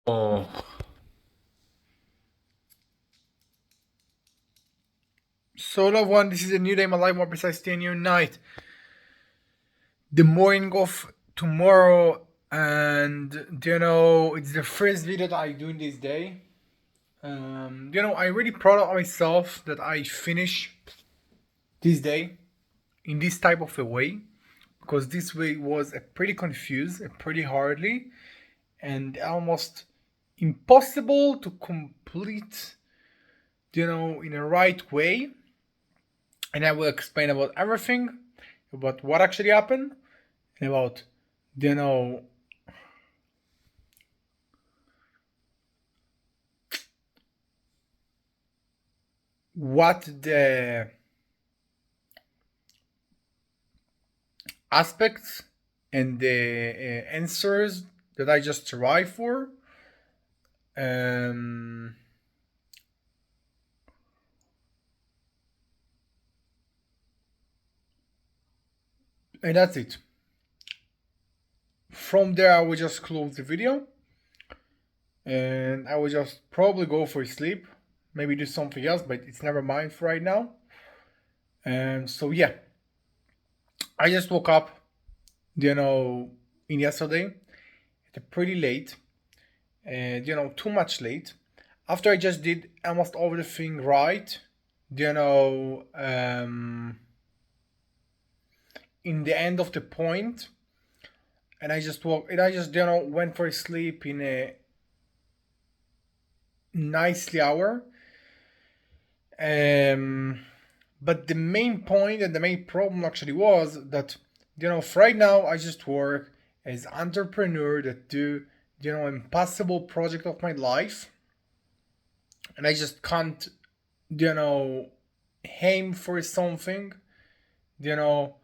Oh, so loved one, this is a new day, my life, more precisely a new night. The morning of tomorrow, and it's the first video that I do in this day. I'm really proud of myself that I finish this day in this type of a way, because this way was a pretty confused, a pretty hardly, and almost impossible to complete, in a right way. And I will explain about everything, about what actually happened, and about you know what the aspects and the answers that I just arrived for. Um, and that's it. From there, I will just close the video, and I will just probably go for sleep. Maybe do something else, but it's never mind for right now. And so yeah, I just woke up, in yesterday, at pretty late, and too much late. After I just did almost everything right, you know, um, in the end of the point, and I just woke, and I just went for sleep in a nicely hour. Um, but the main point and the main problem actually was that for right now I just work as entrepreneur that do impossible project of my life, and I just can't you know aim for something, you know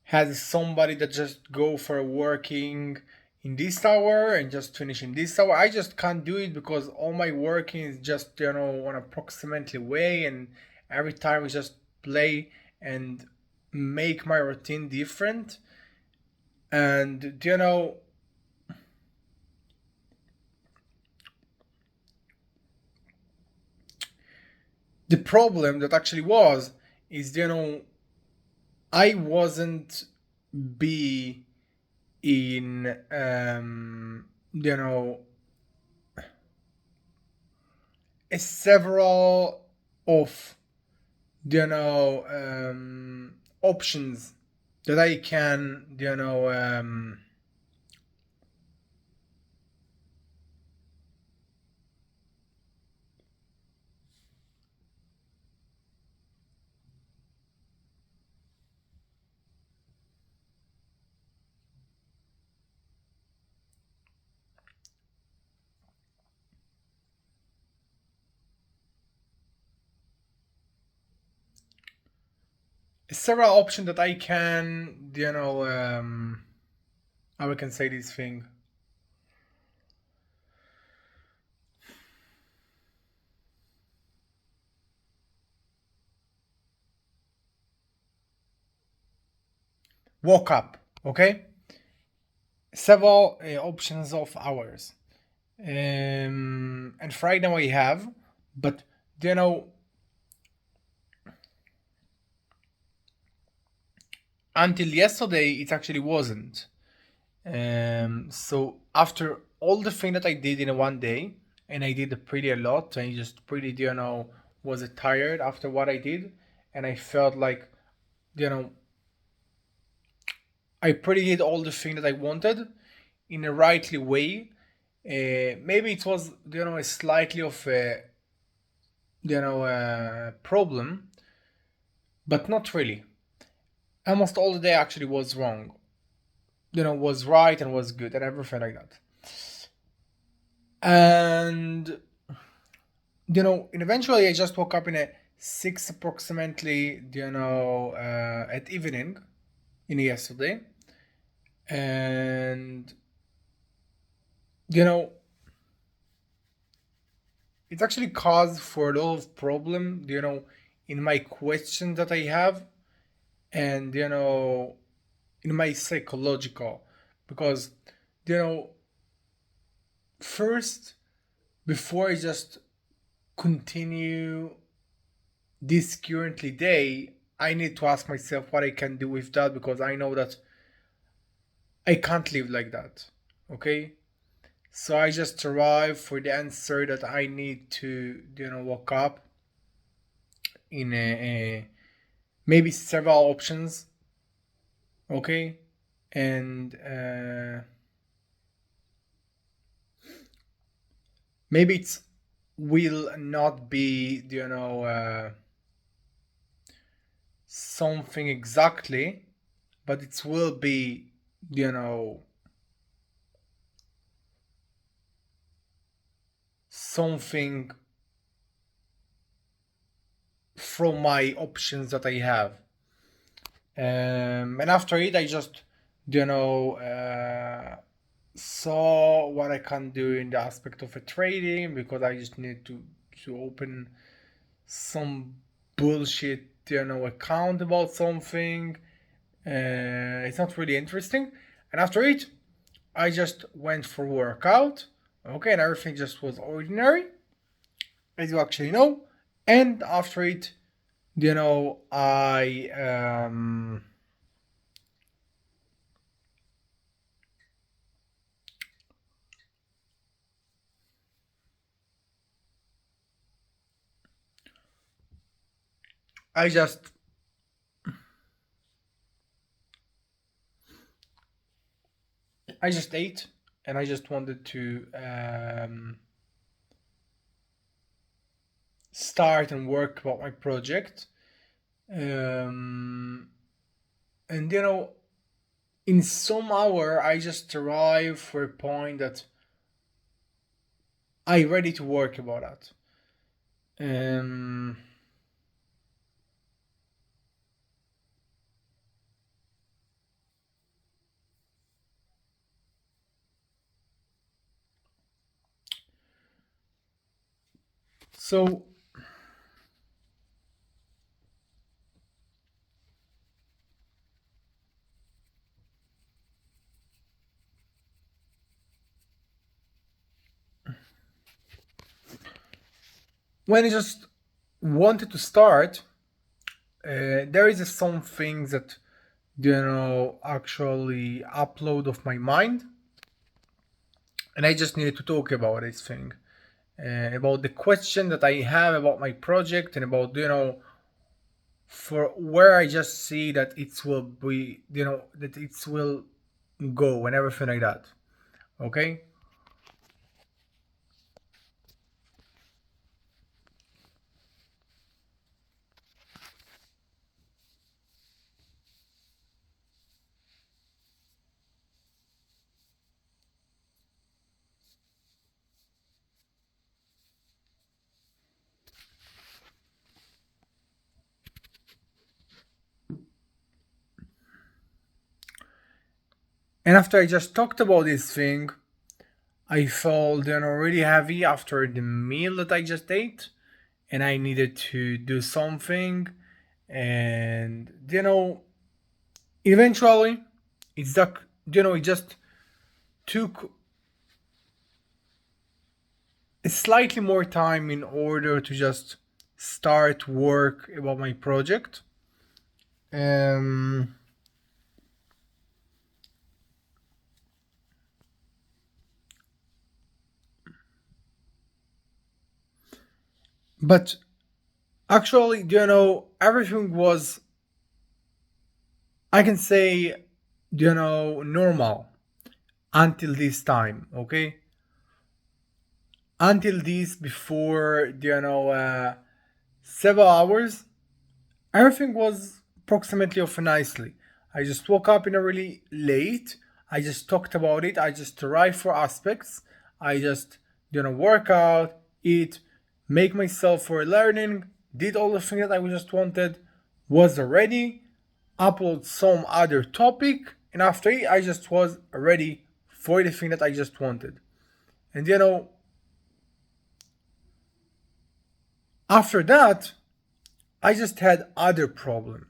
has somebody that just go for working in this hour and just finish in this hour. I just can't do it because all my working is just on approximately way, and every time I just play and make my routine different. And the problem that actually was is I wasn't be in several of options that I can several options that I can how I can say this thing, woke up, okay, several options of hours, and right now I have, but you know until yesterday it actually wasn't. So after all the thing that I did in one day, and I did pretty a lot, I just pretty was tired after what I did, and I felt like you know I pretty did all the thing that I wanted in a rightly way. Maybe it was a slightly of a problem, but not really. Almost all the day actually was wrong. Was right and was good and everything like that. And and eventually I just woke up in a six approximately, at evening in yesterday, and you know, it's actually caused for a lot of problem, in my question that I have, and in my psychological, because you know, first, before I just continue this currently day, I need to ask myself what I can do with that, because I know that I can't live like that. Okay? So I just arrive for the answer that I need to, wake up in maybe several options. Okay? And maybe it will not be, something exactly, but it will be, you know, something from my options that I have. And after it, I just, saw what I can do in the aspect of a trading, because I just need to open some bullshit, account about something. It's not really interesting. And after it, I just went for workout. Okay, and everything just was ordinary, as you actually know. And after it, I just I just ate, and I just wanted to start and work about my project. Um, and in some hour, I just arrive for a point that I ready to work about that. Um, so when I just wanted to start, there is some things that actually upload of my mind, and I just needed to talk about this thing, about the question that I have about my project, and about for where I just see that it will be, that it will go and everything like that. Okay. And after I just talked about this thing, I felt really heavy after the meal that I just ate, and I needed to do something. And eventually, it's that it just took slightly more time in order to just start work about my project. Um, but actually, everything was, I can say, normal until this time. Okay, until this, before several hours, everything was approximately of nicely. I just woke up in a really late. I just talked about it. I just arrived for aspects. I just work out, eat, make myself for learning, did all the things that I just wanted, was ready, upload some other topic, and after it, I just was ready for the thing that I just wanted. And after that, I just had other problem.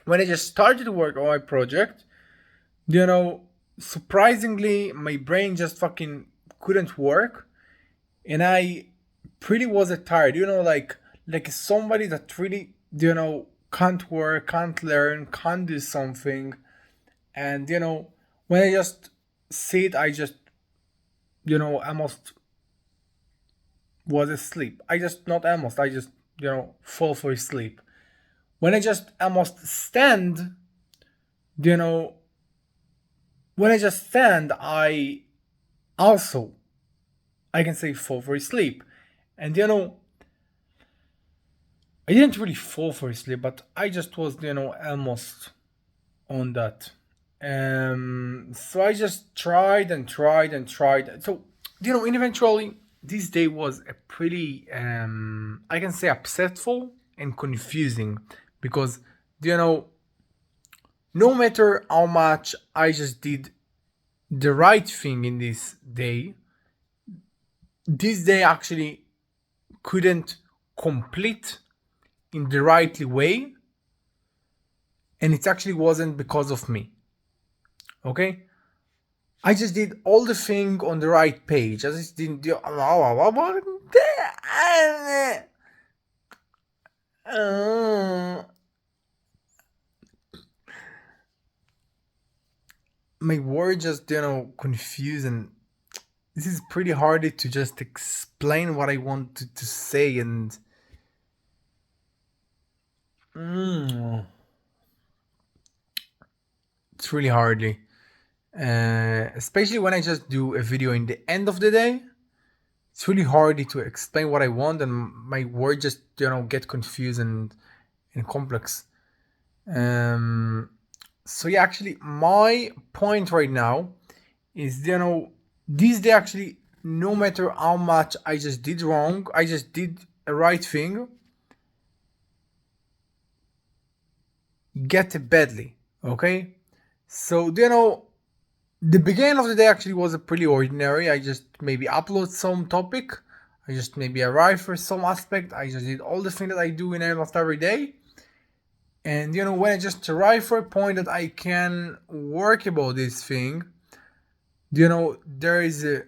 When I just started to work on my project, you know, surprisingly, my brain just fucking couldn't work, and I pretty was tired. Like somebody that really can't work, can't learn, can't do something, and when I just sit, I just almost was asleep. I just not almost. I just fall for sleep. When I just almost stand, you know, when I just stand, I also I can say fall for sleep, and I didn't really fall for sleep, but I just was almost on that. So I just tried and tried and tried. So and eventually this day was a pretty I can say upsetful and confusing because you know no matter how much I just did the right thing in this day actually couldn't complete in the right way, and it actually wasn't because of me. Okay, I just did all the thing on the right page. I just didn't do. My words just confused, and this is pretty hard to just explain what I wanted to say, and it's really hardly. Especially when I just do a video in the end of the day, it's really hard to explain what I want, and my words just get confused and complex. So yeah, actually, my point right now is this day actually, no matter how much I just did wrong, I just did a right thing, get badly. Okay, so the beginning of the day actually was a pretty ordinary. I just maybe upload some topic. I just maybe arrive for some aspect. I just did all the things that I do in almost every day. And when I just arrive for a point that I can work about this thing, there is a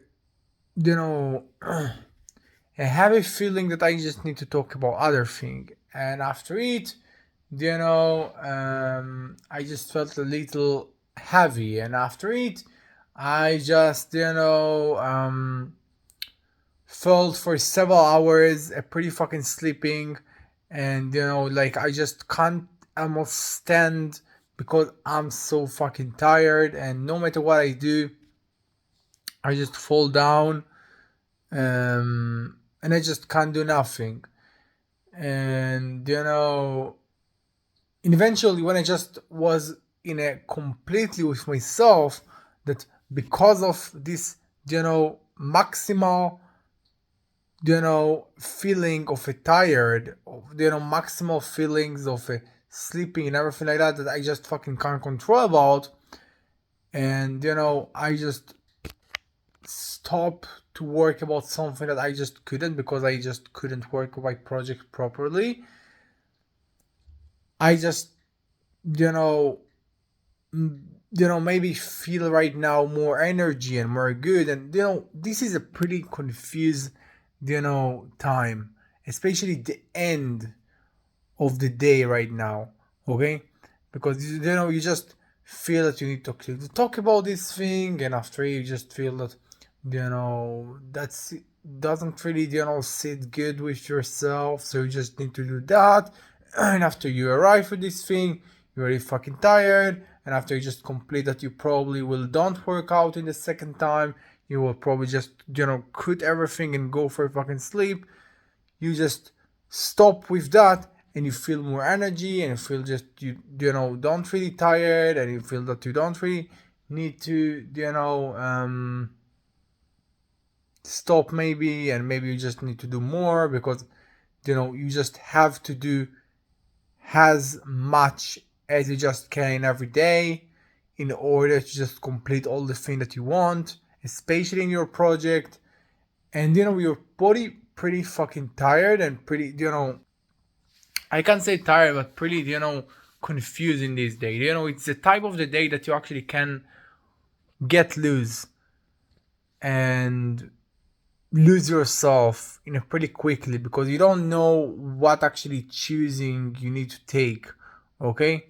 a heavy feeling that I just need to talk about other thing. And after it, I just felt a little heavy, and after it I just felt for several hours a pretty fucking sleeping, and like I just can't almost stand because I'm so fucking tired, and no matter what I do I just fall down, and I just can't do nothing. And eventually when I just was in a completely with myself, that because of this maximal feeling of a tired, maximal feelings of a sleeping and everything like that I just fucking can't control about, and I just stop to work about something that I just couldn't, because I just couldn't work my project properly. I just maybe feel right now more energy and more good, and this is a pretty confused time, especially the end of the day right now. Okay, because you just feel that you need to talk about this thing, and after you just feel that that's doesn't really sit good with yourself, so you just need to do that. And after you arrive at this thing, you're really fucking tired, and after you just complete that, you probably will don't work out in the second time. You will probably just quit everything and go for a fucking sleep. You just stop with that, and you feel more energy, and you feel just don't really tired, and you feel that you don't really need to stop maybe, and maybe you just need to do more, because you just have to do as much as you just can every day in order to just complete all the things that you want, especially in your project. And your body pretty fucking tired, and pretty I can't say tired, but pretty confused in this day. It's the type of the day that you actually can get loose. and lose yourself pretty quickly, because you don't know what actually choosing you need to take. Okay,